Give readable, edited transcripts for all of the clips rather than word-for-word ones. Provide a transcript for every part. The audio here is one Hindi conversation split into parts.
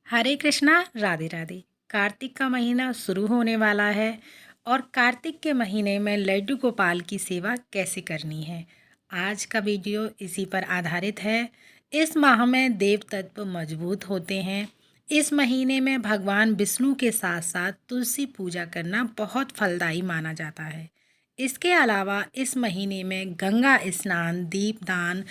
हरे कृष्णा, राधे राधे। कार्तिक का महीना शुरू होने वाला है और कार्तिक के महीने में लड्डू गोपाल की सेवा कैसे करनी है, आज का वीडियो इसी पर आधारित है। इस माह में देव तत्व मजबूत होते हैं। इस महीने में भगवान विष्णु के साथ साथ तुलसी पूजा करना बहुत फलदायी माना जाता है। इसके अलावा इस महीने में गंगा स्नान, दीपदान,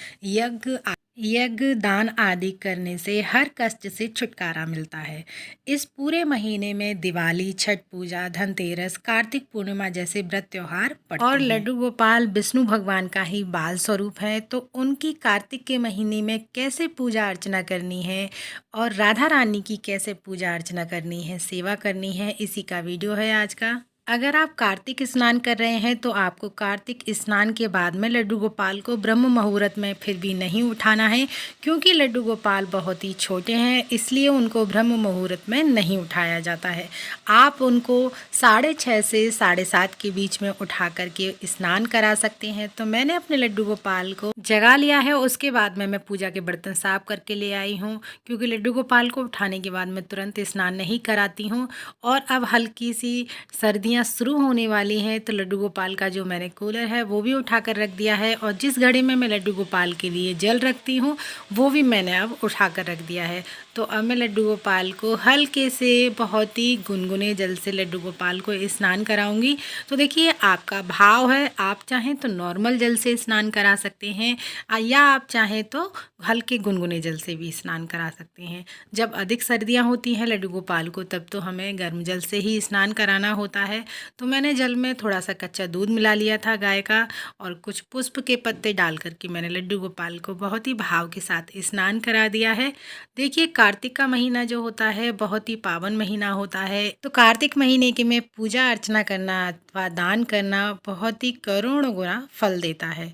यज्ञ दान आदि करने से हर कष्ट से छुटकारा मिलता है। इस पूरे महीने में दिवाली, छठ पूजा, धनतेरस, कार्तिक पूर्णिमा जैसे व्रत त्योहार पड़ते और लड्डू गोपाल विष्णु भगवान का ही बाल स्वरूप है, तो उनकी कार्तिक के महीने में कैसे पूजा अर्चना करनी है और राधा रानी की कैसे पूजा अर्चना करनी है, सेवा करनी है, इसी का वीडियो है आज का। अगर आप कार्तिक स्नान कर रहे हैं तो आपको कार्तिक स्नान के बाद में लड्डू गोपाल को ब्रह्म मुहूर्त में फिर भी नहीं उठाना है, क्योंकि लड्डू गोपाल बहुत ही छोटे हैं, इसलिए उनको ब्रह्म मुहूर्त में नहीं उठाया जाता है। आप उनको 6:30 से 7:30 के बीच में उठा करके स्नान करा सकते हैं। तो मैंने अपने लड्डू गोपाल को जगा लिया है, उसके बाद में मैं पूजा के बर्तन साफ करके ले आई हूँ, क्योंकि लड्डू गोपाल को उठाने के बाद मैं तुरंत स्नान नहीं कराती हूँ। और अब हल्की सी सर्दियाँ शुरू होने वाली हैं, तो लड्डू गोपाल का जो मैंने कूलर है वो भी उठा कर रख दिया है, और जिस घड़े में मैं लड्डू गोपाल के लिए जल रखती हूँ वो भी मैंने अब उठा कर रख दिया है। तो अब मैं लड्डू गोपाल को हल्के से बहुत ही गुनगुने जल से लड्डू गोपाल को स्नान कराऊंगी। तो देखिए, आपका भाव है, आप चाहें तो नॉर्मल जल से स्नान करा सकते हैं या आप चाहें तो हल्के गुनगुने जल से भी स्नान करा सकते हैं। जब अधिक सर्दियाँ होती हैं लड्डू गोपाल को, तब तो हमें गर्म जल से ही स्नान कराना होता है। तो मैंने जल में थोड़ा सा कच्चा दूध मिला लिया था गाय का, और कुछ पुष्प के पत्ते डाल करके मैंने लड्डू गोपाल को बहुत ही भाव के साथ स्नान करा दिया है। देखिए, कार्तिक का महीना जो होता है बहुत ही पावन महीना होता है, तो कार्तिक महीने के में पूजा अर्चना करना अथवा दान करना बहुत ही करोड़ों गुना फल देता है।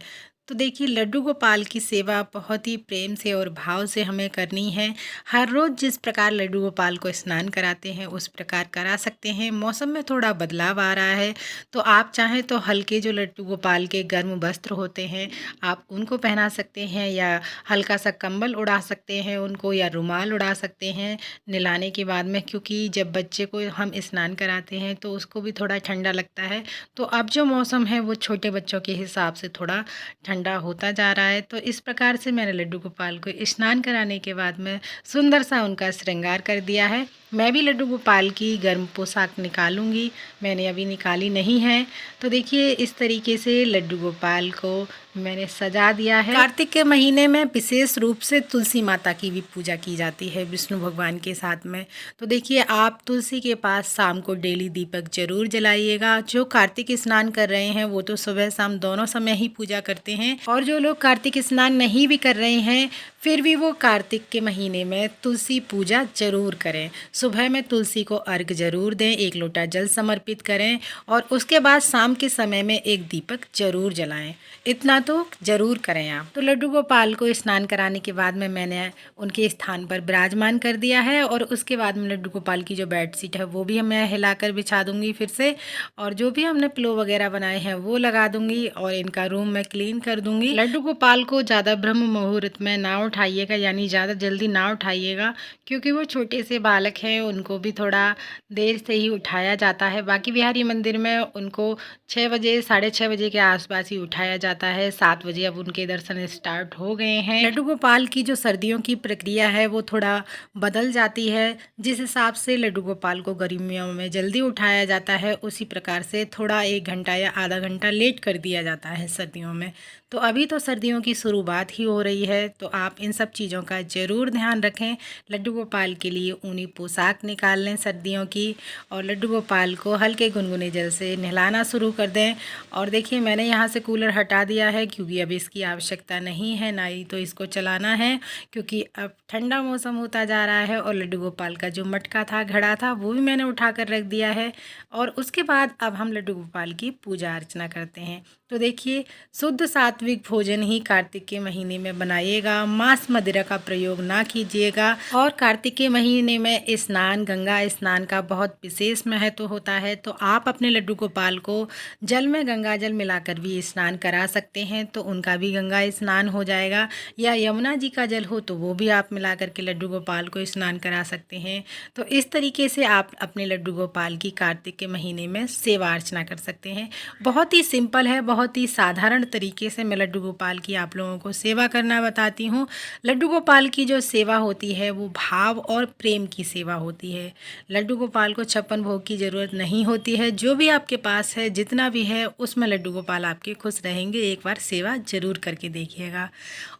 तो देखिए, लड्डू गोपाल की सेवा बहुत ही प्रेम से और भाव से हमें करनी है। हर रोज़ जिस प्रकार लड्डू गोपाल को स्नान कराते हैं उस प्रकार करा सकते हैं। मौसम में थोड़ा बदलाव आ रहा है, तो आप चाहें तो हल्के जो लड्डू गोपाल के गर्म वस्त्र होते हैं आप उनको पहना सकते हैं, या हल्का सा कंबल उड़ा सकते हैं उनको, या रुमाल उड़ा सकते हैं नहलाने के बाद में, क्योंकि जब बच्चे को हम स्नान कराते हैं तो उसको भी थोड़ा ठंडा लगता है। तो अब जो मौसम है वो छोटे बच्चों के हिसाब से थोड़ा ठंडा होता जा रहा है। तो इस प्रकार से मैंने लड्डू गोपाल को स्नान कराने के बाद में सुंदर सा उनका श्रृंगार कर दिया है। मैं भी लड्डू गोपाल की गर्म पोशाक निकालूंगी, मैंने अभी निकाली नहीं है। तो देखिए, इस तरीके से लड्डू गोपाल को मैंने सजा दिया है। कार्तिक के महीने में विशेष रूप से तुलसी माता की भी पूजा की जाती है विष्णु भगवान के साथ में। तो देखिए, आप तुलसी के पास शाम को डेली दीपक जरूर जलाइएगा। जो कार्तिक स्नान कर रहे हैं वो तो सुबह शाम दोनों समय ही पूजा करते हैं, और जो लोग कार्तिक स्नान नहीं भी कर रहे हैं फिर भी वो कार्तिक के महीने में तुलसी पूजा जरूर करें। सुबह में तुलसी को अर्घ जरूर दें, 1 लोटा जल समर्पित करें, और उसके बाद शाम के समय में एक दीपक जरूर जलाएं। इतना तो जरूर करें आप। तो लड्डू गोपाल को स्नान कराने के बाद में मैंने उनके स्थान पर विराजमान कर दिया है, और उसके बाद में लड्डू गोपाल की जो बेडशीट है वो भी मैं हिलाकर बिछा दूंगी फिर से, और जो भी हमने पिलो वगैरह बनाए हैं वो लगा दूंगी, और इनका रूम मैं क्लीन कर दूंगी। लड्डू गोपाल को ज़्यादा ब्रह्म मुहूर्त में ना उठाइएगा, यानी ज़्यादा जल्दी ना उठाइएगा, क्योंकि वो छोटे से बालक हैं, उनको भी थोड़ा देर से ही उठाया जाता है। बाकी बिहारी मंदिर में उनको 6 बजे 6:30 बजे के आसपास ही उठाया जाता है। 7 बजे अब उनके दर्शन स्टार्ट हो गए हैं। लड्डू गोपाल की जो सर्दियों की प्रक्रिया है वो थोड़ा बदल जाती है। जिस हिसाब से लड्डू गोपाल को गर्मियों में जल्दी उठाया जाता है, उसी प्रकार से थोड़ा 1 घंटा या आधा घंटा लेट कर दिया जाता है सर्दियों में। तो अभी तो सर्दियों की शुरुआत ही हो रही है, तो आप इन सब चीज़ों का ज़रूर ध्यान रखें। लड्डू गोपाल के लिए ऊनी पोशाक निकाल लें सर्दियों की, और लड्डू गोपाल को हल्के गुनगुने जल से नहलाना शुरू कर दें। और देखिए, मैंने यहाँ से कूलर हटा दिया है, क्योंकि अब इसकी आवश्यकता नहीं है, ना ही तो इसको चलाना है, क्योंकि अब ठंडा मौसम होता जा रहा है। और लड्डू गोपाल का जो मटका था, घड़ा था, वो भी मैंने उठा कर रख दिया है। और उसके बाद अब हम लड्डू गोपाल की पूजा अर्चना करते हैं। तो देखिए, शुद्ध सात्विक भोजन ही कार्तिक के महीने में बनाइएगा, मांस मदिरा का प्रयोग ना कीजिएगा। और कार्तिक के महीने में स्नान, गंगा स्नान का बहुत विशेष महत्व होता है। तो आप अपने लड्डू गोपाल को जल में गंगा जल मिलाकर भी स्नान करा सकते हैं, तो उनका भी गंगा स्नान हो जाएगा। या यमुना जी का जल हो तो वो भी आप मिला करके लड्डू गोपाल को स्नान करा सकते हैं। तो इस तरीके से आप अपने लड्डू गोपाल की कार्तिक के महीने में सेवा अर्चना कर सकते हैं। बहुत ही सिंपल है, बहुत ही साधारण तरीके से मैं लड्डू गोपाल की आप लोगों को सेवा करना बताती हूँ। लड्डू गोपाल की जो सेवा होती है वो भाव और प्रेम की सेवा होती है। लड्डू गोपाल को 56 भोग की ज़रूरत नहीं होती है। जो भी आपके पास है, जितना भी है, उसमें लड्डू गोपाल आपके खुश रहेंगे। एक बार सेवा ज़रूर करके देखिएगा।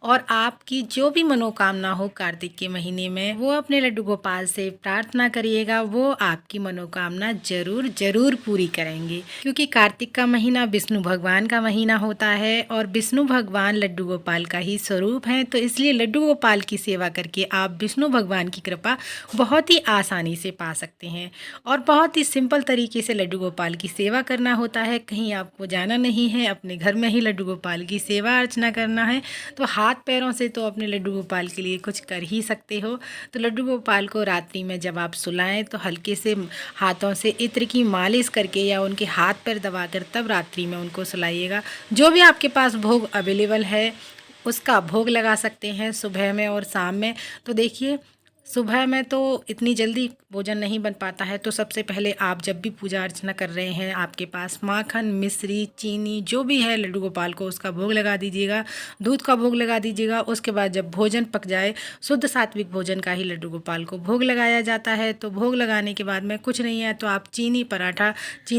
और आपकी जो भी मनोकामना हो कार्तिक के महीने में, वो अपने लड्डू गोपाल से प्रार्थना करिएगा, वो आपकी मनोकामना ज़रूर ज़रूर पूरी करेंगे। क्योंकि कार्तिक का महीना विष्णु भगवान का महीना होता है और विष्णु भगवान लड्डू गोपाल का ही स्वरूप है। तो इसलिए लड्डू गोपाल की सेवा करके आप विष्णु भगवान की कृपा बहुत ही आसानी से पा सकते हैं। और बहुत ही सिंपल तरीके से लड्डू गोपाल की सेवा करना होता है। कहीं आपको जाना नहीं है, अपने घर में ही लड्डू गोपाल की सेवा अर्चना करना है। तो हाथ पैरों से तो अपने लड्डू गोपाल के लिए कुछ कर ही सकते हो। तो लड्डू गोपाल को रात्रि में जब आप सुलाएं तो हल्के से हाथों से इत्र की मालिश करके या उनके हाथ पैर दबाकर तब रात्रि में उनको सुलाइएगा। जो भी आपके पास भोग अवेलेबल है उसका भोग लगा सकते हैं सुबह में और शाम में। तो देखिए, सुबह में तो इतनी जल्दी भोजन नहीं बन पाता है। तो सबसे पहले आप जब भी पूजा अर्चना कर रहे हैं, आपके पास माखन, मिश्री, चीनी जो भी है लड्डू गोपाल को उसका भोग लगा दीजिएगा, दूध का भोग लगा दीजिएगा। उसके बाद जब भोजन पक जाए, शुद्ध सात्विक भोजन का ही लड्डू गोपाल को भोग लगाया जाता है। तो भोग लगाने के बाद में कुछ नहीं है तो आप चीनी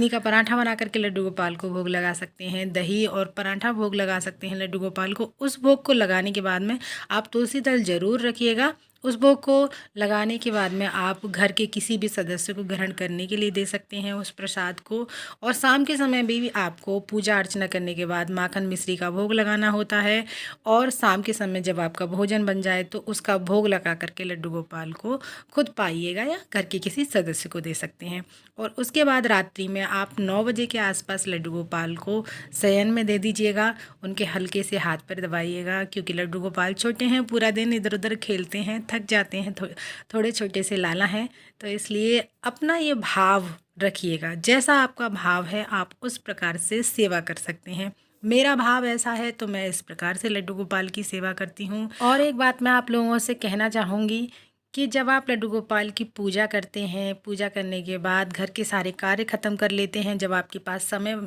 का पराठा बना करके लड्डू गोपाल को भोग लगा सकते हैं। दही और पराठा भोग लगा सकते हैं लड्डू गोपाल को। उस भोग को लगाने के बाद में आप तुलसी दल ज़रूर रखिएगा। उस भोग को लगाने के बाद में आप घर के किसी भी सदस्य को ग्रहण करने के लिए दे सकते हैं उस प्रसाद को। और शाम के समय भी आपको पूजा अर्चना करने के बाद माखन मिश्री का भोग लगाना होता है। और शाम के समय जब आपका भोजन बन जाए तो उसका भोग लगा करके लड्डू गोपाल को खुद पाइएगा या घर के किसी सदस्य को दे सकते हैं। और उसके बाद रात्रि में आप 9 बजे के आसपास लड्डू गोपाल को शयन में दे दीजिएगा। उनके हल्के से हाथ पर दबाइएगा, क्योंकि लड्डू गोपाल छोटे हैं, पूरा दिन इधर उधर खेलते हैं, थक जाते हैं, थोड़े छोटे से लाला हैं। तो इसलिए अपना ये भाव रखिएगा, जैसा आपका भाव है आप उस प्रकार से सेवा कर सकते हैं। मेरा भाव ऐसा है तो मैं इस प्रकार से लड्डू गोपाल की सेवा करती हूँ। और एक बात मैं आप लोगों से कहना चाहूँगी कि जब आप लड्डू गोपाल की पूजा करते हैं, पूजा करने के बाद घर के सारे कार्य ख़त्म कर लेते हैं, जब आपके पास समय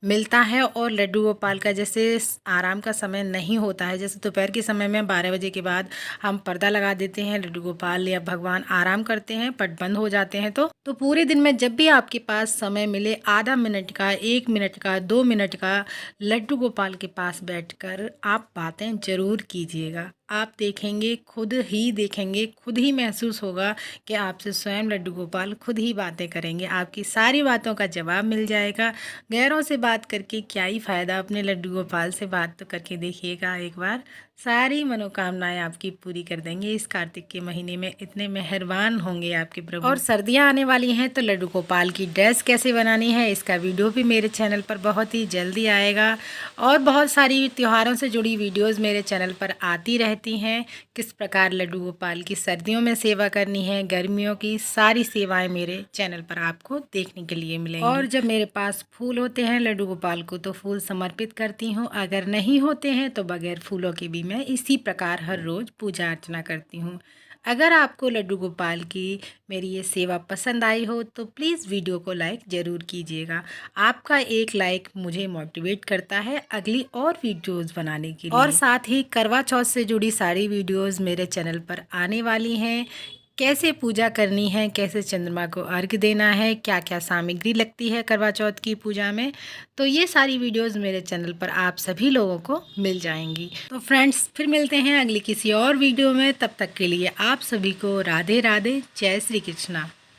मिलता है और लड्डू गोपाल का जैसे आराम का समय नहीं होता है, जैसे दोपहर के समय में 12 बजे के बाद हम पर्दा लगा देते हैं, लड्डू गोपाल या भगवान आराम करते हैं, पट बंद हो जाते हैं। तो पूरे दिन में जब भी आपके पास समय मिले, आधा मिनट का, 1 मिनट का, 2 मिनट का लड्डू गोपाल के पास बैठकर आप बातें ज़रूर कीजिएगा। आप देखेंगे, खुद ही महसूस होगा कि आपसे स्वयं लड्डू गोपाल खुद ही बातें करेंगे। आपकी सारी बातों का जवाब मिल जाएगा। गैरों से बात करके क्या ही फ़ायदा, अपने लड्डू गोपाल से बात तो करके देखिएगा एक बार। सारी मनोकामनाएं आपकी पूरी कर देंगे। इस कार्तिक के महीने में इतने मेहरबान होंगे आपके प्रभु। और सर्दियां आने वाली हैं तो लड्डू गोपाल की ड्रेस कैसे बनानी है इसका वीडियो भी मेरे चैनल पर बहुत ही जल्दी आएगा। और बहुत सारी त्योहारों से जुड़ी वीडियोस मेरे चैनल पर आती रहती हैं। किस प्रकार लड्डू गोपाल की सर्दियों में सेवा करनी है, गर्मियों की सारी सेवाएं मेरे चैनल पर आपको देखने के लिए मिलेंगी। और जब मेरे पास फूल होते हैं लड्डू गोपाल को तो फूल समर्पित करती हूँ, अगर नहीं होते हैं तो बगैर फूलों के भी मैं इसी प्रकार हर रोज़ पूजा अर्चना करती हूँ। अगर आपको लड्डू गोपाल की मेरी ये सेवा पसंद आई हो तो प्लीज़ वीडियो को लाइक ज़रूर कीजिएगा। आपका एक लाइक मुझे मोटिवेट करता है अगली और वीडियोस बनाने के लिए। और साथ ही करवा चौथ से जुड़ी सारी वीडियोस मेरे चैनल पर आने वाली हैं। कैसे पूजा करनी है, कैसे चंद्रमा को अर्घ्य देना है, क्या क्या सामग्री लगती है करवा चौथ की पूजा में, तो ये सारी वीडियोस मेरे चैनल पर आप सभी लोगों को मिल जाएंगी। तो फ्रेंड्स, फिर मिलते हैं अगली किसी और वीडियो में। तब तक के लिए आप सभी को राधे राधे, जय श्री कृष्णा।